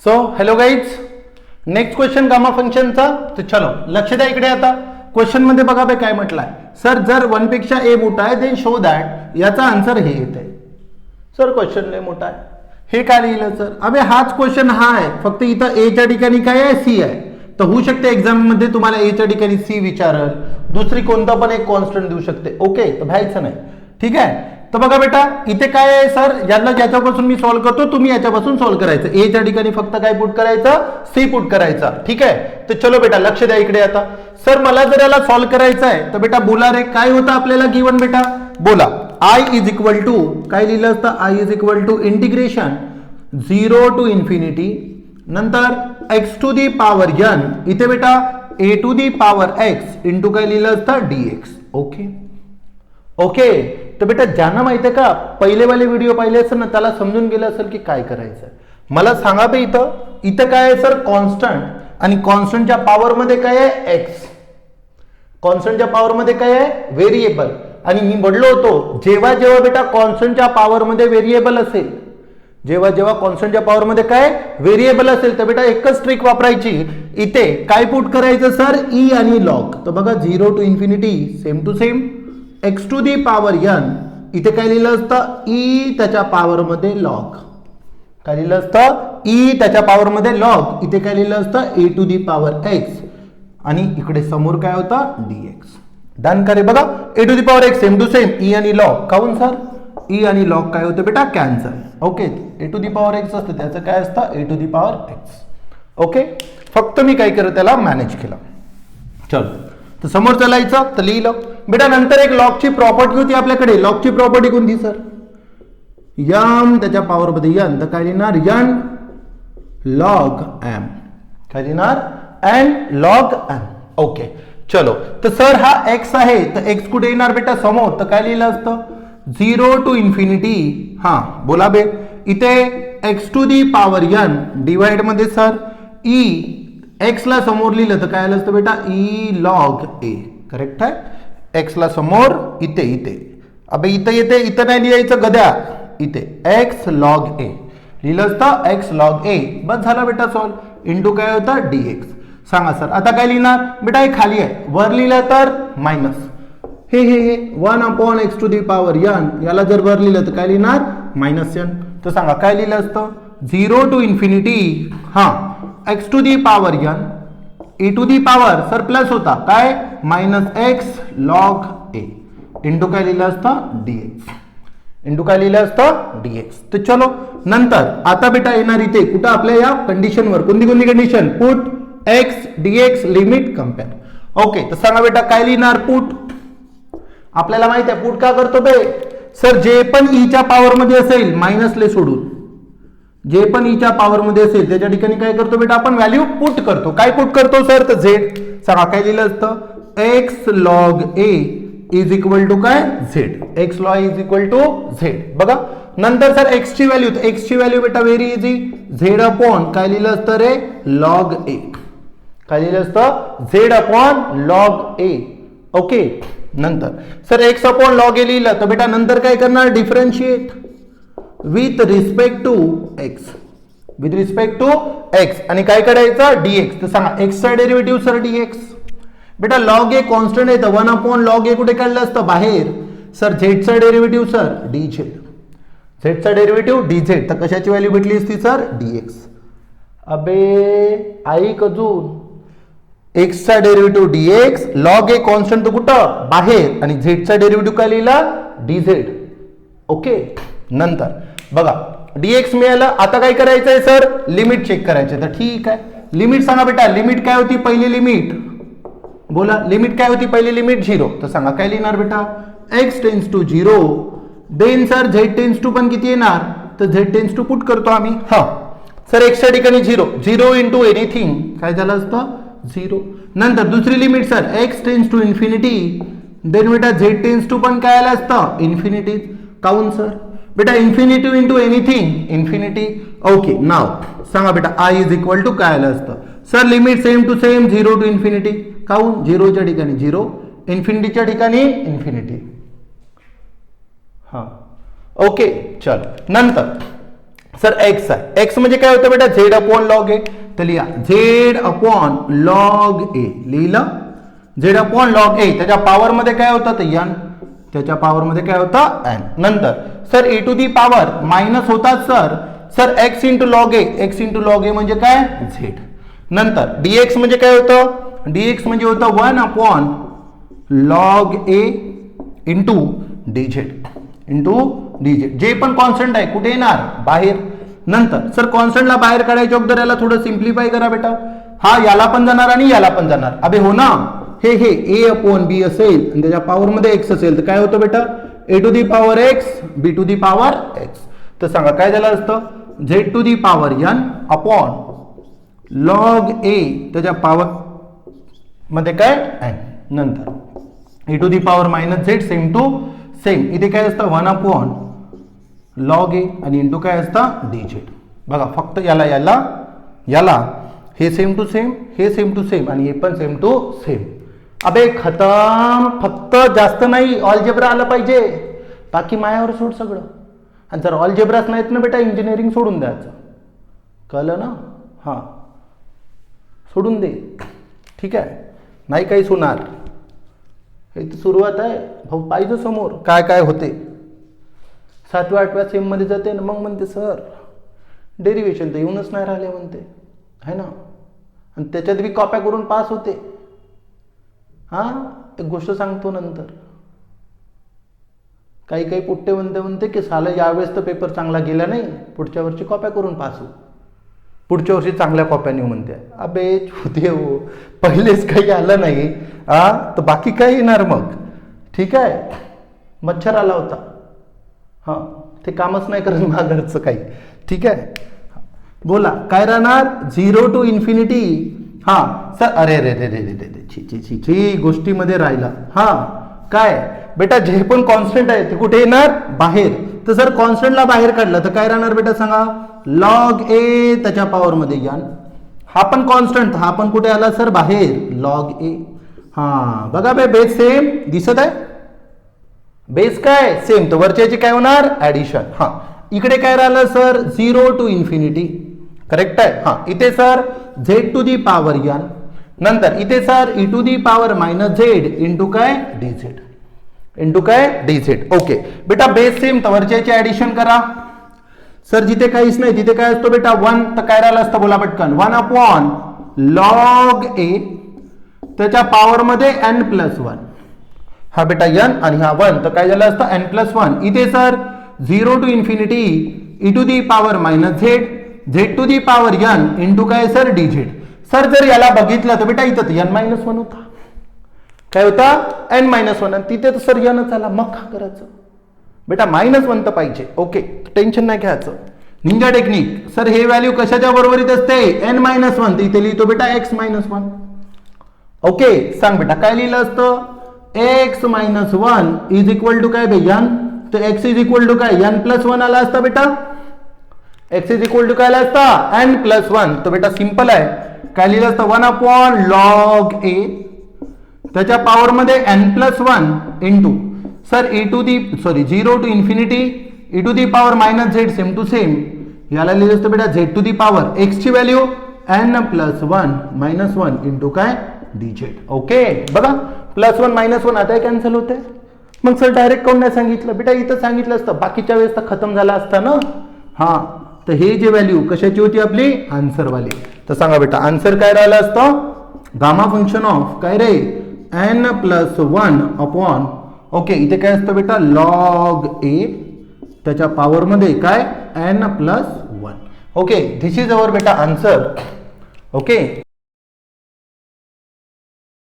So hello guys, next question gamma फंक्शनचा. तर चलो लक्ष द्या इकडे. आता क्वेश्चन मध्ये बघा काय म्हटलंय. सर जर 1 पेक्षा ए मोठा आहे देन शो दॅट, याचा आन्सर हे येते. सर क्वेश्चन लय मोठा आहे, हे काय लिहिलं सर? अबे हाच क्वेश्चन हा आहे, फक्त इथं ए च्या ठिकाणी काय आहे, सी आहे. तर होऊ शकते एक्झाम मध्ये तुम्हाला ए च्या ठिकाणी सी विचारल, दुसरी कोणता पण एक कॉन्स्टंट देऊ शकते. ओके, तर भ्यायचं नाही. ठीक आहे. तर बघा बेटा इथे काय आहे सर, याला ज्याच्यापासून मी सॉल्व्ह करतो तुम्ही याच्यापासून सॉल्व्ह करायचं. ए च्या ठिकाणी फक्त काय पुट करायचं, सी पुट करायचा. ठीक आहे. तर चलो बेटा लक्ष द्या इकडे. आता सर मला जर याला सॉल्व्ह करायचं आहे तर बेटा बोला रे, काय होतं आपल्याला गिवन बेटा? बोला आय इज इक्वल टू काय लिहिलं असतं, I is equal to integration 0 to infinity, नंतर X to the power N, इथे बेटा A to the power X into काय लिहिलं असतं, डीएक्स. Okay okay. तर बेटा ज्यांना माहिती आहे का, पहिलेवाले व्हिडिओ पाहिले असेल ना, त्याला समजून गेलं असेल की काय करायचं. मला सांगा बे, इथं काय आहे सर, कॉन्स्टंट, आणि कॉन्स्टंटच्या पॉवर मध्ये काय आहे, एक्स. कॉन्स्टंटच्या पॉवर मध्ये काय आहे, व्हेरिएबल. आणि मी म्हणलो होतो जेव्हा जेव्हा बेटा कॉन्स्टंटच्या पॉवर मध्ये व्हेरिएबल असेल, जेव्हा जेव्हा कॉन्स्टंटच्या पॉवर मध्ये काय व्हेरिएबल असेल, तर बेटा एकच ट्रिक वापरायची. इथे काय पुट करायचं सर, ई आणि लॉग. तर बघा 0 to infinity same to same x to the power N, इथे काय लिहिलं असतं, ई त्याच्या पॉवर मध्ये लॉग. काय लिहिलं असतं, ई त्याच्या पॉवर मध्ये लॉग. इथे काय लिहिलं असतं, A to the power X, आणि इकडे समोर काय होतं, डीएक्स. डन करे. बघा A to the power X same to same E आणि लॉग. काऊन सर, ई आणि लॉग काय होतं बेटा, cancel. Okay, A to the power X असतं त्याचं काय असतं, A to the power X. Okay, फक्त मी काय केलं त्याला मॅनेज केलं. चल तर समोर चालायचं, तर लिहिलं बेटा. नंतर एक लॉगची प्रॉपर्टी होती आपल्याकडे. लॉगची प्रॉपर्टी कोणती सर, यम त्याच्या पॉवर मध्ये एन, तर काय लिहिणार, एन लॉग एम. काय लिहिणार, एन लॉग एम. ओके चलो. तर सर हा एक्स आहे, तर एक्स कुठे येणार बेटा, समोर. तर काय लिहिलं असतं, 0 to इन्फिनिटी. हा बोला बे, इथे x to the power n divide मध्ये सर ई, एक्स ला समोर लिहिलं तर काय आलं असतं बेटा, ई लॉग ए. करेक्ट आहे. एक्स ला समोर इथे इथे, अबे इथं येते, इथं नाही लिहायचं गद्या, इथे एक्स लॉग ए लिहिलं असतं, एक्स लॉग ए. बस झालं बेटा सॉल्व. इंटू काय होतं, डीएक्स. सांगा सर आता काय लिहिणार बेटा, हे खाली आहे, वर लिहिलं तर मायनस हे 1 upon x to the power n, याला जर वर लिहिलं तर काय लिहिणार, मायनस एन. तर सांगा काय लिहिलं असतं, 0 to इन्फिनिटी, हा x to the power n, a to the power sir plus होता काय, minus x log a, into काय लिहिलं असतं, डीएक्स. इंटू काय लिहिलं असतं, डीएक्स. तर चलो नंतर आता बेटा येणार इथे कुठं, आपल्या या कंडिशनवर. कोणती कोणती condition, put x dx limit compare. Okay, तर सांगा बेटा काय लिहिणार, पुट. आपल्याला माहित आहे पुट का करतो बे सर, जे पण ईच्या पॉवर मध्ये असेल मायनसले सोडून, जे पण ईच्या पॉवर मध्ये असेल त्याच्या ठिकाणी काय करतो बेटा, आपण व्हॅल्यू पुट करतो. काय पुट करतो सर, तर झेड. सांगा काय लिहिलं असतं, X log A is equal to काय, Z. X log is equal to Z. बघा नंतर सर एक्स ची व्हॅल्यू, एक्स ची व्हॅल्यू बेटा व्हेरी इझी, झेड अपॉन काय लिहिलं असतं रे, लॉग ए. काय लिहिलं असतं, Z upon log A. Okay, नंतर sir X upon log A लिहिलं तर बेटा नंतर काय करणार, differentiate with respect to X, with respect to X, आणि काय करायचं, डीएक्स. तर सांगा एक्सचा डेरिव्हेटिव्ह सर डीएक्स. बेटा लॉग ए कॉन्स्टंट आहे, तर 1 अपॉन लॉग ए कुठे काढलं असतं, बाहेर. सर झेडचा डेरिव्हेटिव्ह सर डीझेड, झेडचा डेरिव्हेटिव्ह डीझेड. तर कशाची व्हॅल्यू भेटली असती सर, डीएक्स. अबे ऐक अजून, एक्सचा डेरिव्हेटिव्ह डीएक्स, लॉग ए कॉन्स्टंट तो कुठं, बाहेर, आणि झेडचा डेरिव्हेटिव्ह काय लिहिला, डीझेड. ओके, नंतर बघा डीएक्स मिळालं. आता काय करायचं आहे सर, लिमिट चेक करायचे. तर ठीक आहे, लिमिट सांगा बेटा, लिमिट काय होती, पहिली लिमिट बोला, लिमिट काय होती, पहिली लिमिट 0. तर सांगा काय लिहिणार बेटा, x tends to 0, then sir z tends to पण किती येणार, तर झेड टेन्स टू पुट करतो आम्ही. हा सर एक्सच्या ठिकाणी 0, 0 इंटू एनिथिंग काय झालं असतं, 0. नंतर दुसरी limit sir X tends to infinity, then बेटा झेड टेन्स टू पण काय आलं असतं, इन्फिनिटी. काऊन सर बेटा, infinity into anything infinity. Okay, नाव सांगा बेटा आय इज इक्वल टू काय आलं असतं, sir limit same to same 0 to infinity. काऊन, 0च्या ठिकाणी 0, इन्फिनिटीच्या ठिकाणी इन्फिनिटी. हा ओके चल. नंतर सर एक्स आहे, एक्स म्हणजे काय होतं बेटा झेड अपॉन लॉग ए. तर लिहा झेड अपॉन लॉग ए, लिहिलं झेड अपॉन लॉग ए. त्याच्या पॉवर मध्ये काय होतं तर एन, त्याच्या पॉवर मध्ये काय होतं एन. नंतर sir a to the power minus होतात sir x into log a, x into log a म्हणजे काय झेड. नंतर डीएक्स म्हणजे काय होतं, डीएक्स म्हणजे होतं 1 upon log a into डीझेड, into डीझेड. जे पण कॉन्स्टंट आहे कुठे येणार बाहेर. नंतर सर कॉन्स्टंटला बाहेर काढायच्या अगोदर याला थोडं सिम्प्लिफाय करा बेटा. हा याला पण जाणार आणि याला पण जाणार. अबे हो ना, हे ए अपॉन बी असेल आणि त्याच्या पॉवर मध्ये एक्स असेल तर काय होतं बेटा A to the power X B to the power X. तर सांगा काय झालं असतं Z to the power N upon log A त्याच्या पॉवर मध्ये काय एन. नंतर A to the power minus Z same to same. इथे काय असतं 1 अपॉन लॉग ए आणि इंटू काय असतं डी झेड. बघा फक्त याला याला याला हे सेम टू सेम, हे सेम टू सेम आणि हे पण सेम टू सेम. अबे खतम. फक्त जास्त नाही ऑलजेब्रा आलं पाहिजे, बाकी मायावर सोड सगळं. आणि जर ऑलजेब्राच नाहीत ना बेटा इंजिनिअरिंग सोडून द्यायचं, कळलं ना. हां सोडून दे, ठीक आहे, नाही काहीच होणार. हे तर सुरुवात आहे भाऊ, पाहिजे समोर काय काय होते. 7व्या 8व्या सेम मध्ये जाते ना मग म्हणते सर डेरिव्हेशन तर येऊनच नाही राहिले म्हणते है ना. आणि त्याच्यात बी कॉप्या करून पास होते. हां एक गोष्ट सांगतो नंतर. काही काही पुट्टे म्हणते की साला यावेळेस तर पेपर चांगला गेला नाही, पुढच्या वर्षी कॉप्या करून पास हो, पुढच्या वर्षी चांगल्या कॉप्या नेऊ म्हणते. अबे छुते हो, पहिलेच काही आलं नाही तर बाकी काय येणार मग. ठीक आहे, मच्छर आला होता. हां ते कामच नाही करत घरचं काही. ठीक आहे बोला काय राहणार 0 टू इन्फिनिटी. हां सर अरे रे रे रे रे रे छी छी छी छी गोष्टीमध्ये राहिला. हां काय बेटा जे पण कॉन्स्टंट आहे ते कुठे येणार बाहेर. तर सर कॉन्स्टंटला बाहेर काढलं तर काय राहणार बेटा सांगा लॉग ए त्याच्या पॉवर मध्ये एन. हा पण कॉन्स्टंट, हा पण कुठे आला सर बाहेर लॉग ए. हां बघा बे बेस सेम दिसत आहे, बेस काय सेम, तर वरच्याची काय होणार ऍडिशन. हां इकडे काय राहिलं सर 0 टू इन्फिनिटी, करेक्ट आहे. हां इथे sir z to the power n. नंतर इथे sir e to the power minus z into काय डी झेड, इंटू काय डी झेड. ओके बेटा बेस सेम तर वरच्याची ऍडिशन करा. सर जिथे काहीच नाही तिथे काय असतो बेटा 1, तर काय राहिलं असतं बोला पटकन 1 अपॉन लॉग ए त्याच्या पॉवर मध्ये एन प्लस 1. हा बेटा एन आणि हा 1, तर काय झालं असतं एन प्लस 1. इथे sir 0 to infinity e to the power minus z z to the power n into काय सर डी झेड. सर जर याला बघितलं तर बेटा इथं एन मायनस 1 होता, काय होता एन मायनस 1 आणि तिथे तर सर एनच आला. मग का करायचं बेटा -1 तर पाहिजे. ओके टेन्शन नाही घ्यायचं. निंजा टेक्निक सर हे व्हॅल्यू कशाच्या बरोबरीत असते n-1, तर इथे लिहितो बेटा x-1. ओके सांग बेटा काय लिहिलं असतं x-1 इज इक्वल टू काय n, तर x इज इक्वल टू काय n+1 आला असता बेटा. x इज इक्वल टू काय आला असता n+1. तर बेटा सिंपल आहे, काय लिहिलं असतं 1 अपॉन लॉग ए त्याच्या पॉवर मध्ये n+1 into sir 0 to infinity e to the power minus Z same to same. याला लिहिलं असतं बेटा z to the power x ची व्हॅल्यू n+1 -1 इंटू काय डी झेड. ओके बघा +1 -1 आता कॅन्सल होते. मग सर डायरेक्ट काऊन नाही सांगितलं बेटा, इथं सांगितलं असतं बाकीच्या वेळेस तर खतम झाला असता ना. हा तर हे जे व्हॅल्यू कशाची होती आपली आन्सर वाली, तर सांगा बेटा आन्सर काय राहिलं असतं गामा फंक्शन ऑफ काय रे n+1 अपॉन ओके इथे काय असतं बेटा लॉग ए त्याच्या पॉवर मध्ये काय n+1. Okay this is our बेटा आन्सर. ओके